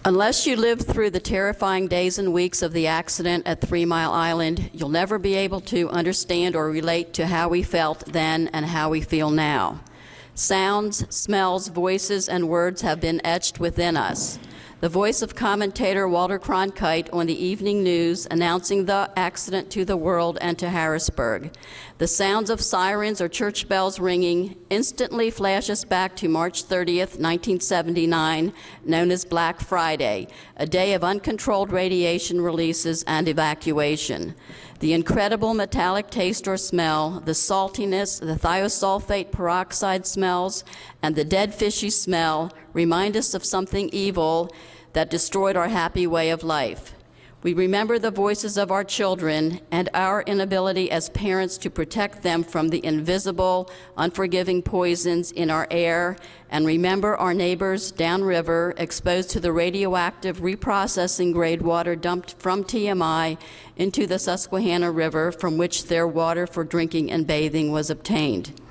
Unless you lived through the terrifying days and weeks of the accident at 3 Mile Island, you'll never be able to understand or relate to how we felt then and how we feel now. Sounds, smells, voices, and words have been etched within us. The voice of commentator Walter Cronkite on the evening news announcing the accident to the world and to Harrisburg. The sounds of sirens or church bells ringing instantly flash us back to March 30th, 1979, known as Black Friday, a day of uncontrolled radiation releases and evacuation. The incredible metallic taste or smell, the saltiness, the thiosulfate peroxide smells, and the dead fishy smell remind us of something evil that destroyed our happy way of life. We remember the voices of our children and our inability as parents to protect them from the invisible, unforgiving poisons in our air, and remember our neighbors downriver exposed to the radioactive reprocessing grade water dumped from TMI into the Susquehanna River, from which their water for drinking and bathing was obtained.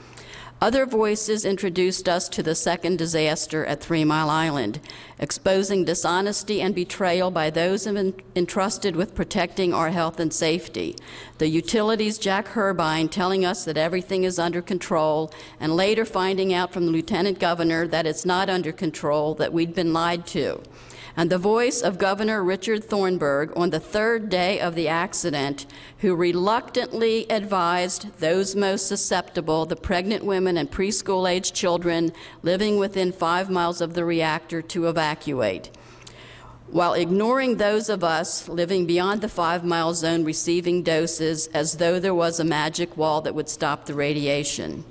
Other voices introduced us to the second disaster at 3 Mile Island, exposing dishonesty and betrayal by those entrusted with protecting our health and safety. The utilities' Jack Herbine telling us that everything is under control, and later finding out from the Lieutenant Governor that it's not under control, that we'd been lied to. And the voice of Governor Richard Thornburg on the third day of the accident, who reluctantly advised those most susceptible, the pregnant women and preschool-aged children living within 5 miles of the reactor, to evacuate, while ignoring those of us living beyond the 5-mile zone receiving doses as though there was a magic wall that would stop the radiation.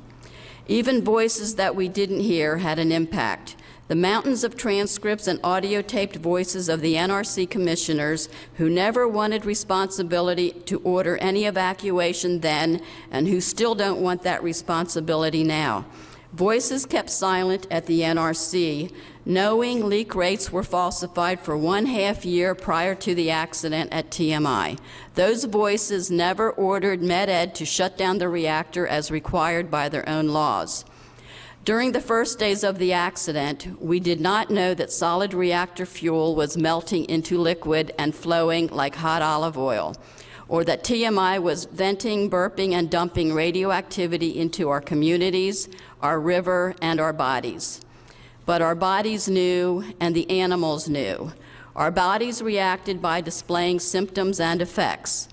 Even voices that we didn't hear had an impact. The mountains of transcripts and audio-taped voices of the NRC commissioners who never wanted responsibility to order any evacuation then, and who still don't want that responsibility now. Voices kept silent at the NRC, knowing leak rates were falsified for 1.5 years prior to the accident at TMI. Those voices never ordered Med-Ed to shut down the reactor as required by their own laws. During the first days of the accident, we did not know that solid reactor fuel was melting into liquid and flowing like hot olive oil, or that TMI was venting, burping, and dumping radioactivity into our communities, our river, and our bodies. But our bodies knew, and the animals knew. Our bodies reacted by displaying symptoms and effects.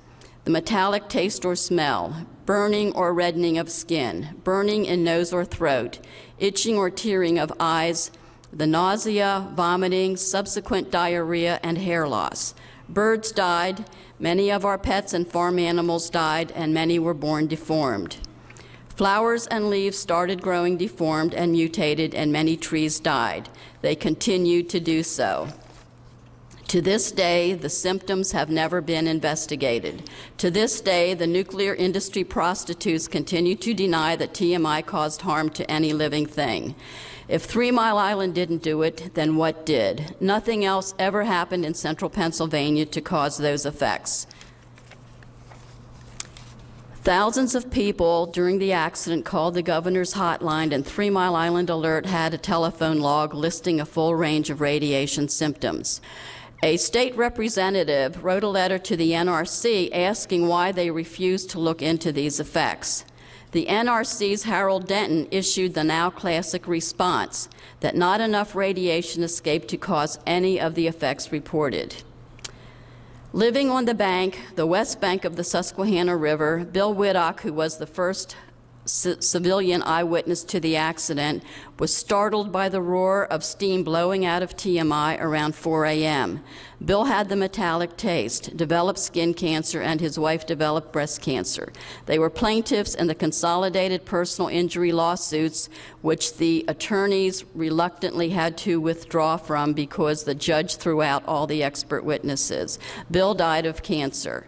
The metallic taste or smell, burning or reddening of skin, burning in nose or throat, itching or tearing of eyes, the nausea, vomiting, subsequent diarrhea, and hair loss. Birds died, many of our pets and farm animals died, and many were born deformed. Flowers and leaves started growing deformed and mutated, and many trees died. They continued to do so. To this day, the symptoms have never been investigated. To this day, the nuclear industry prostitutes continue to deny that TMI caused harm to any living thing. If 3 Mile Island didn't do it, then what did? Nothing else ever happened in central Pennsylvania to cause those effects. Thousands of people during the accident called the governor's hotline, and 3 Mile Island Alert had a telephone log listing a full range of radiation symptoms. A state representative wrote a letter to the NRC asking why they refused to look into these effects. The NRC's Harold Denton issued the now classic response that not enough radiation escaped to cause any of the effects reported. Living on the bank, the west bank of the Susquehanna River, Bill Whittock, who was the first civilian eyewitness to the accident, was startled by the roar of steam blowing out of TMI around 4 a.m. Bill had the metallic taste, developed skin cancer, and his wife developed breast cancer. They were plaintiffs in the consolidated personal injury lawsuits, which the attorneys reluctantly had to withdraw from because the judge threw out all the expert witnesses. Bill died of cancer.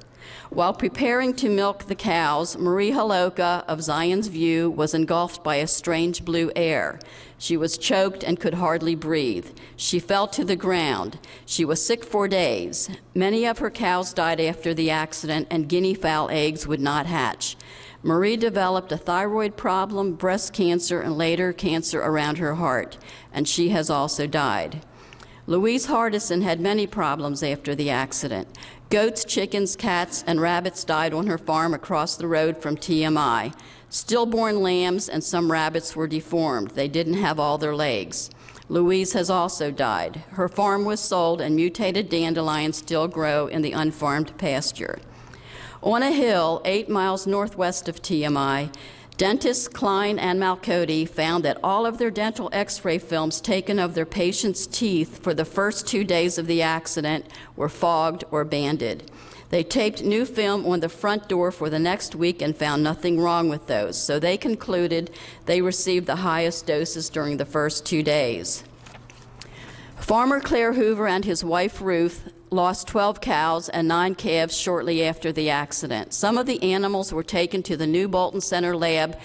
While preparing to milk the cows, Marie Haloka of Zion's View was engulfed by a strange blue air. She was choked and could hardly breathe. She fell to the ground. She was sick for days. Many of her cows died after the accident, and guinea fowl eggs would not hatch. Marie developed a thyroid problem, breast cancer, and later cancer around her heart, and she has also died. Louise Hardison had many problems after the accident. Goats, chickens, cats, and rabbits died on her farm across the road from TMI. Stillborn lambs and some rabbits were deformed. They didn't have all their legs. Louise has also died. Her farm was sold, and mutated dandelions still grow in the unfarmed pasture. On a hill 8 miles northwest of TMI, dentists Klein and Malcote found that all of their dental x-ray films taken of their patients' teeth for the first 2 days of the accident were fogged or banded. They taped new film on the front door for the next week and found nothing wrong with those, so they concluded they received the highest doses during the first 2 days. Farmer Claire Hoover and his wife Ruth lost 12 cows and 9 calves shortly after the accident. Some of the animals were taken to the new Bolton Center lab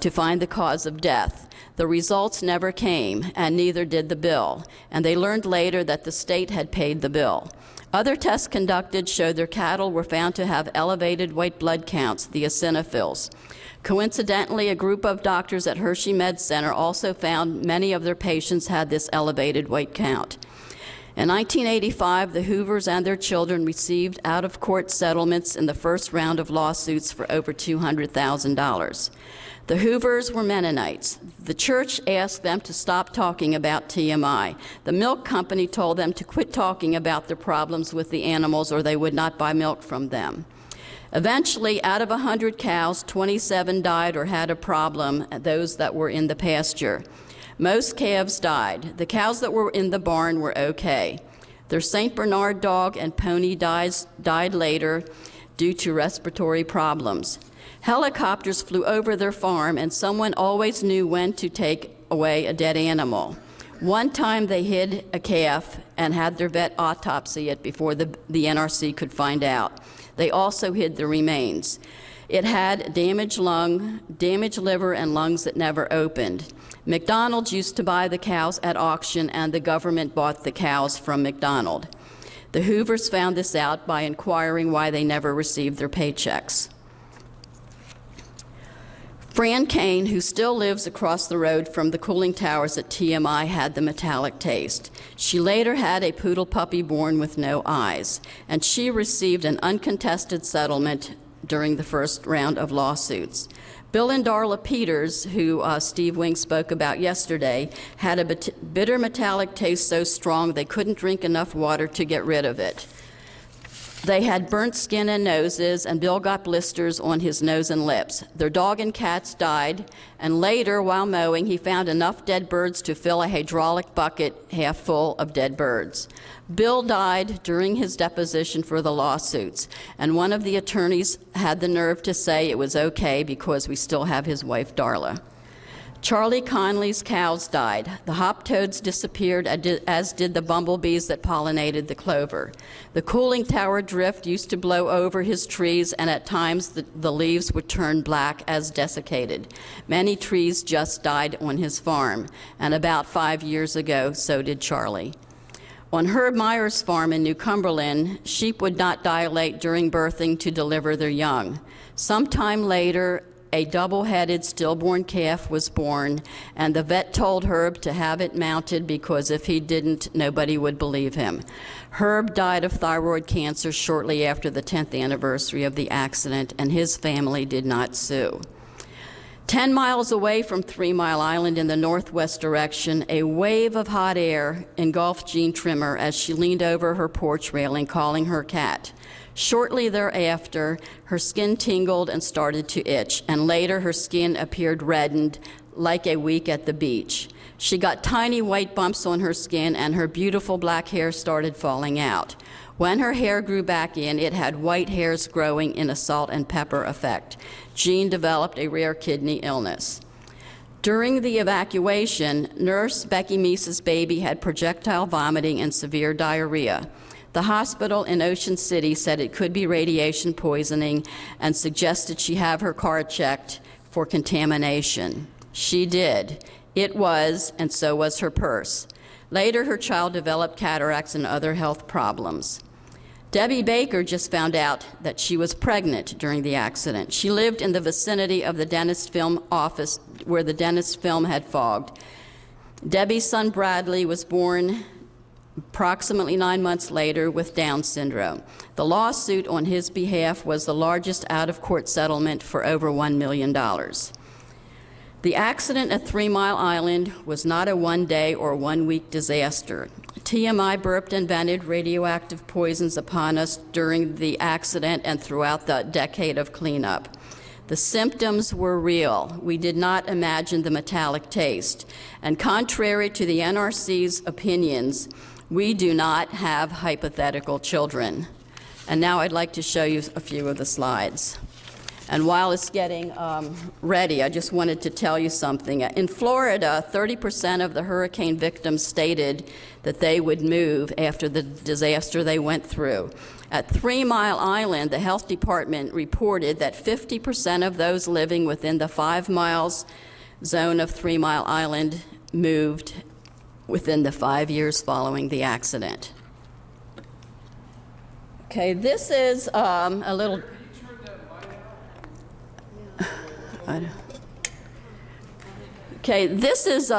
to find the cause of death. The results never came, and neither did the bill, and they learned later that the state had paid the bill. Other tests conducted showed their cattle were found to have elevated white blood counts, the eosinophils. Coincidentally, a group of doctors at Hershey Med Center also found many of their patients had this elevated white count. In 1985, the Hoovers and their children received out-of-court settlements in the first round of lawsuits for over $200,000. The Hoovers were Mennonites. The church asked them to stop talking about TMI. The milk company told them to quit talking about their problems with the animals or they would not buy milk from them. Eventually, out of 100 cows, 27 died or had a problem, those that were in the pasture. Most calves died. The cows that were in the barn were okay. Their St. Bernard dog and pony died later due to respiratory problems. Helicopters flew over their farm, and someone always knew when to take away a dead animal. One time they hid a calf and had their vet autopsy it before the NRC could find out. They also hid the remains. It had damaged lung, damaged liver, and lungs that never opened. McDonald's used to buy the cows at auction, and the government bought the cows from McDonald. The Hoovers found this out by inquiring why they never received their paychecks. Fran Kane, who still lives across the road from the cooling towers at TMI, had the metallic taste. She later had a poodle puppy born with no eyes, and she received an uncontested settlement during the first round of lawsuits. Bill and Darla Peters, who Steve Wing spoke about yesterday, had a bitter metallic taste so strong they couldn't drink enough water to get rid of it. They had burnt skin and noses, and Bill got blisters on his nose and lips. Their dog and cats died, and later, while mowing, he found enough dead birds to fill a hydraulic bucket half full of dead birds. Bill died during his deposition for the lawsuits, and one of the attorneys had the nerve to say it was okay because we still have his wife, Darla. Charlie Conley's cows died. The hop toads disappeared, as did the bumblebees that pollinated the clover. The cooling tower drift used to blow over his trees, and at times the leaves would turn black as desiccated. Many trees just died on his farm, and about 5 years ago, so did Charlie. On Herb Meyer's farm in New Cumberland, sheep would not dilate during birthing to deliver their young. Sometime later, a double-headed stillborn calf was born, and the vet told Herb to have it mounted because if he didn't, nobody would believe him. Herb died of thyroid cancer shortly after the 10th anniversary of the accident, and his family did not sue. 10 miles away from 3 Mile Island in the northwest direction, a wave of hot air engulfed Jean Trimmer as she leaned over her porch railing, calling her cat. Shortly thereafter, her skin tingled and started to itch, and later her skin appeared reddened like a week at the beach. She got tiny white bumps on her skin, and her beautiful black hair started falling out. When her hair grew back in, it had white hairs growing in a salt and pepper effect. Jean developed a rare kidney illness. During the evacuation, nurse Becky Meese's baby had projectile vomiting and severe diarrhea. The hospital in Ocean City said it could be radiation poisoning and suggested she have her car checked for contamination. She did. It was, and so was her purse. Later, her child developed cataracts and other health problems. Debbie Baker just found out that she was pregnant during the accident. She lived in the vicinity of the dentist film office where the dentist film had fogged. Debbie's son Bradley was born approximately 9 months later with Down syndrome. The lawsuit on his behalf was the largest out-of-court settlement for over $1 million. The accident at 3 Mile Island was not a one-day or one-week disaster. TMI burped and vented radioactive poisons upon us during the accident and throughout the decade of cleanup. The symptoms were real. We did not imagine the metallic taste. And contrary to the NRC's opinions, we do not have hypothetical children. And now I'd like to show you a few of the slides. And while it's getting ready, I just wanted to tell you something. In Florida, 30% of the hurricane victims stated that they would move after the disaster they went through. At 3 Mile Island, the health department reported that 50% of those living within the 5 miles zone of 3 Mile Island moved within the 5 years following the accident. Okay, this is a little... Okay, this is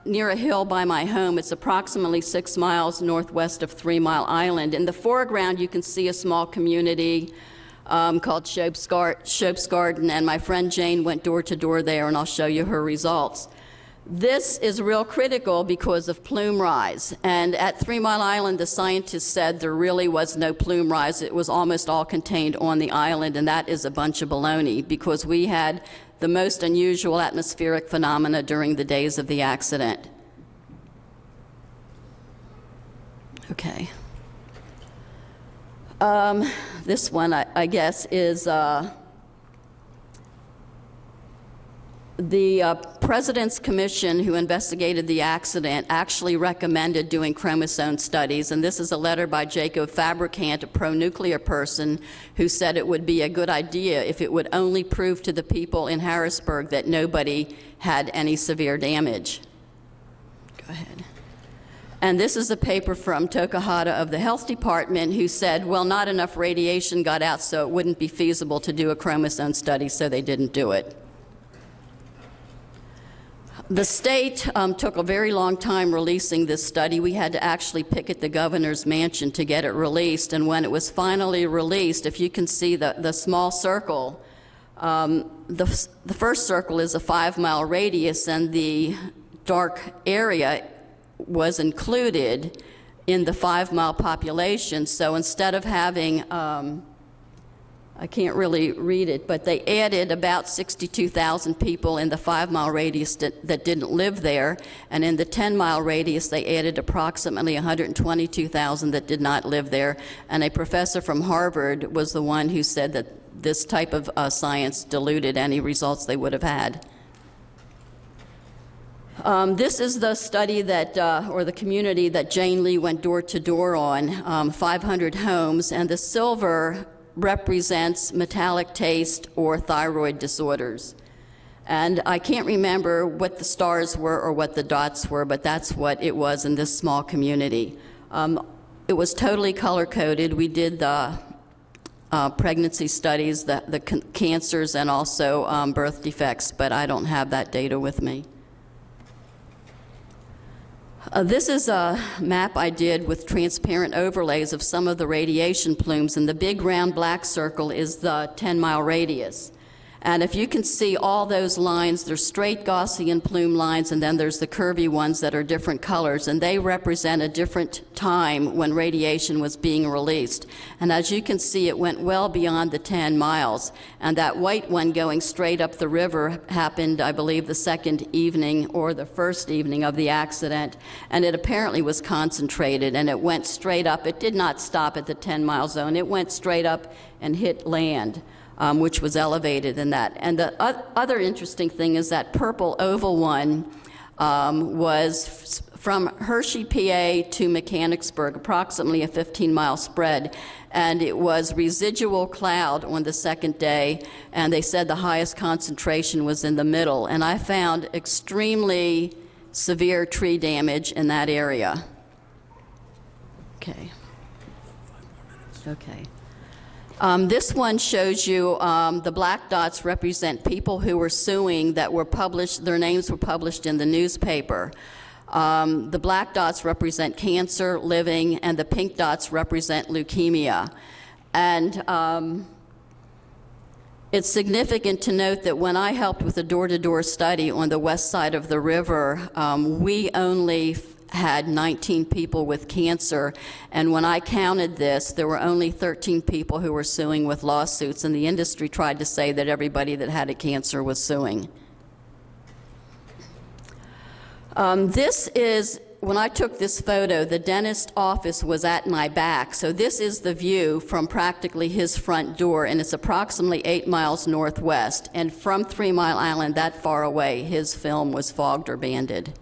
near a hill by my home. It's approximately 6 miles northwest of 3 Mile Island. In the foreground, you can see a small community called Shope's Garden, and my friend Jane went door to door there, and I'll show you her results. This is real critical because of plume rise. And at 3 Mile Island, the scientists said there really was no plume rise. It was almost all contained on the island, and that is a bunch of baloney because we had the most unusual atmospheric phenomena during the days of the accident. Okay. This one, I guess, is the President's Commission who investigated the accident actually recommended doing chromosome studies, and this is a letter by Jacob Fabricant, a pro-nuclear person, who said it would be a good idea if it would only prove to the people in Harrisburg that nobody had any severe damage. Go ahead. And this is a paper from Tokahata of the Health Department who said, well, not enough radiation got out, so it wouldn't be feasible to do a chromosome study, so they didn't do it. The state took a very long time releasing this study. We had to actually picket the governor's mansion to get it released, and when it was finally released, if you can see the small circle, the first circle is a 5-mile radius, and the dark area was included in the 5-mile population. So instead of having I can't really read it, but they added about 62,000 people in the 5-mile radius that didn't live there, and in the 10-mile radius they added approximately 122,000 that did not live there, and a professor from Harvard was the one who said that this type of science diluted any results they would have had. This is the study that, or the community that Jane Lee went door to door on, 500 homes, and the silver represents metallic taste or thyroid disorders. And I can't remember what the stars were or what the dots were, but that's what it was in this small community. It was totally color-coded. We did the pregnancy studies, the cancers, and also birth defects, but I don't have that data with me. This is a map I did with transparent overlays of some of the radiation plumes, and the big round black circle is the 10-mile radius. And if you can see all those lines, there's straight Gaussian plume lines, and then there's the curvy ones that are different colors, and they represent a different time when radiation was being released. And as you can see, it went well beyond the 10 miles. And that white one going straight up the river happened, I believe, the second evening or the first evening of the accident, and it apparently was concentrated, and it went straight up. It did not stop at the 10-mile zone. It went straight up and hit land. Which was elevated in that. And the other interesting thing is that purple oval one was from Hershey, PA to Mechanicsburg, approximately a 15-mile spread. And it was residual cloud on the second day, and they said the highest concentration was in the middle. And I found extremely severe tree damage in that area. Okay. Okay. This one shows you the black dots represent people who were suing that were published, their names were published in the newspaper. The black dots represent cancer, living, and the pink dots represent leukemia. And it's significant to note that when I helped with the door-to-door study on the west side of the river, we only had 19 people with cancer, and when I counted this, there were only 13 people who were suing with lawsuits, and the industry tried to say that everybody that had a cancer was suing. This is, when I took this photo, the dentist office was at my back, so this is the view from practically his front door, and it's approximately 8 miles northwest, and from 3 Mile Island, that far away, his film was fogged or banded.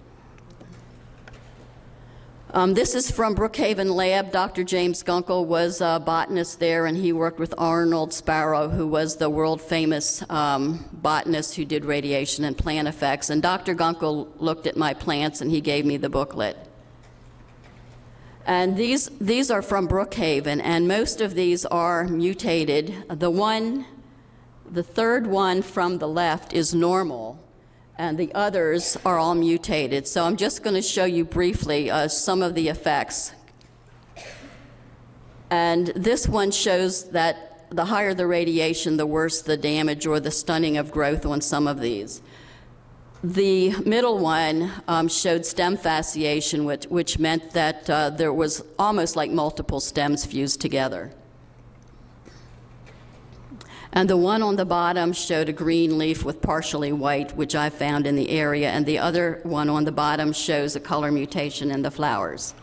This is from Brookhaven Lab. Dr. James Gunkel was a botanist there, and he worked with Arnold Sparrow, who was the world-famous botanist who did radiation and plant effects. And Dr. Gunkel looked at my plants, and he gave me the booklet. And these are from Brookhaven, and most of these are mutated. The third one from the left is normal, and the others are all mutated. So I'm just going to show you briefly some of the effects. And this one shows that the higher the radiation, the worse the damage or the stunning of growth on some of these. The middle one showed stem fasciation, which meant that there was almost like multiple stems fused together. And the one on the bottom showed a green leaf with partially white, which I found in the area, and the other one on the bottom shows a color mutation in the flowers.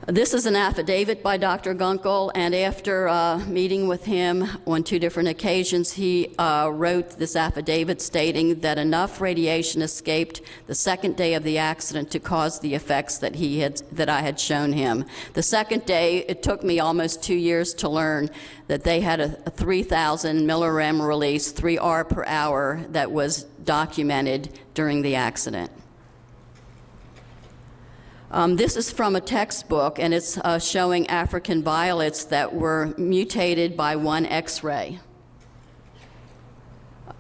This is an affidavit by Dr. Gunkel, and after meeting with him on 2 different occasions, he wrote this affidavit stating that enough radiation escaped the second day of the accident to cause the effects that I had shown him. The second day, it took me almost 2 years to learn that they had a 3,000 millirem release, 3 R per hour, that was documented during the accident. This is from a textbook, and it's showing African violets that were mutated by 1 X-ray.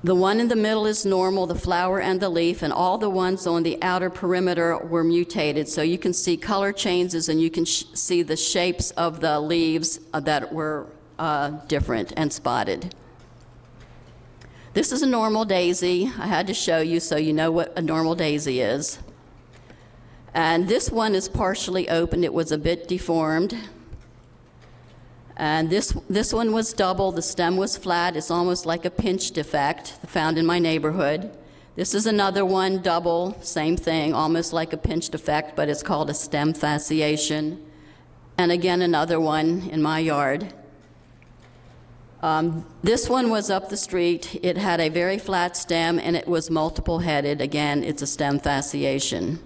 The one in the middle is normal, the flower and the leaf, and all the ones on the outer perimeter were mutated. So you can see color changes, and you can see the shapes of the leaves that were different and spotted. This is a normal daisy. I had to show you so you know what a normal daisy is. And this one is partially open. It was a bit deformed. And this one was double. The stem was flat. It's almost like a pinch defect found in my neighborhood. This is another one, double, same thing, almost like a pinch defect, but it's called a stem fasciation. And again, another one in my yard. This one was up the street. It had a very flat stem, and it was multiple-headed. Again, it's a stem fasciation.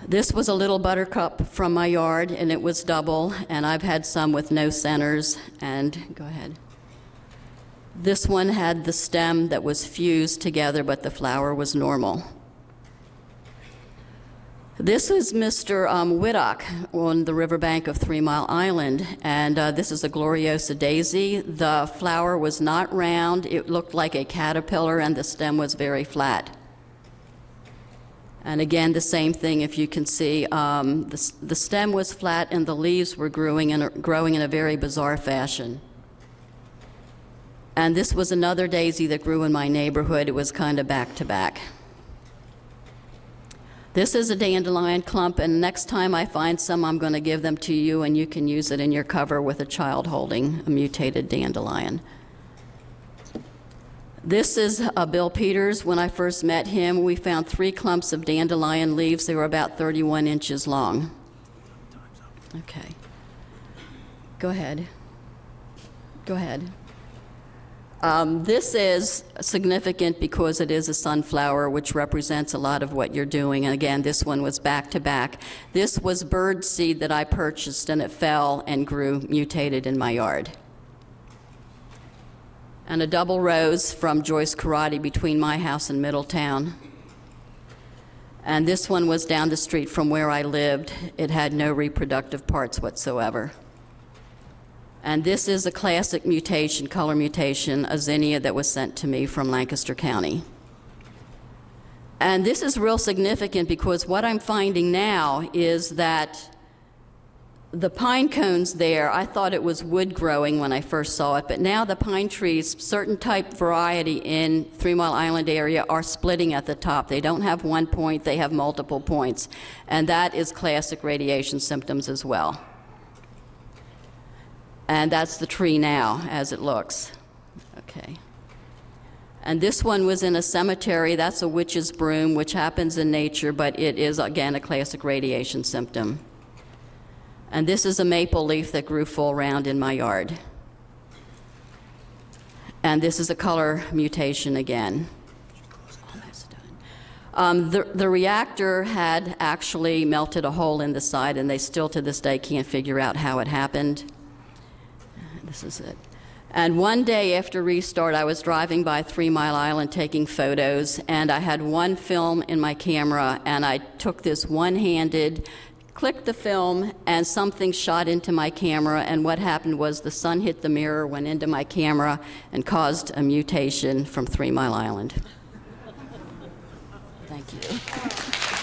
This was a little buttercup from my yard, and it was double, and I've had some with no centers. And go ahead. This one had the stem that was fused together, but the flower was normal. This is Mr. Whittock on the riverbank of 3 Mile Island, and this is a Gloriosa daisy. The flower was not round. It looked like a caterpillar, and the stem was very flat. And again, the same thing, if you can see, the stem was flat and the leaves were growing in a very bizarre fashion. And this was another daisy that grew in my neighborhood. It was kind of back to back. This is a dandelion clump, and next time I find some, I'm going to give them to you, and you can use it in your cover with a child holding a mutated dandelion. This is Bill Peters. When I first met him, we found 3 clumps of dandelion leaves. They were about 31 inches long. Okay. Go ahead. Go ahead. This is significant because it is a sunflower, which represents a lot of what you're doing. And again, this one was back to back. This was bird seed that I purchased, and it fell and grew mutated in my yard. And a double rose from Joyce Karate between my house and Middletown. And this one was down the street from where I lived. It had no reproductive parts whatsoever. And this is a classic mutation, color mutation, a zinnia that was sent to me from Lancaster County. And this is real significant because what I'm finding now is that the pine cones there, I thought it was wood growing when I first saw it, but now the pine trees, certain type variety in 3 Mile Island area, are splitting at the top. They don't have one point, they have multiple points. And that is classic radiation symptoms as well. And that's the tree now as it looks. Okay. And this one was in a cemetery. That's a witch's broom, which happens in nature, but it is, again, a classic radiation symptom. And this is a maple leaf that grew full round in my yard. And this is a color mutation again. Almost done. The reactor had actually melted a hole in the side, and they still to this day can't figure out how it happened. This is it. And one day after restart, I was driving by 3 Mile Island taking photos, and I had one film in my camera, and I took this one-handed, clicked the film, and something shot into my camera, and what happened was the sun hit the mirror, went into my camera, and caused a mutation from 3 Mile Island. Thank you.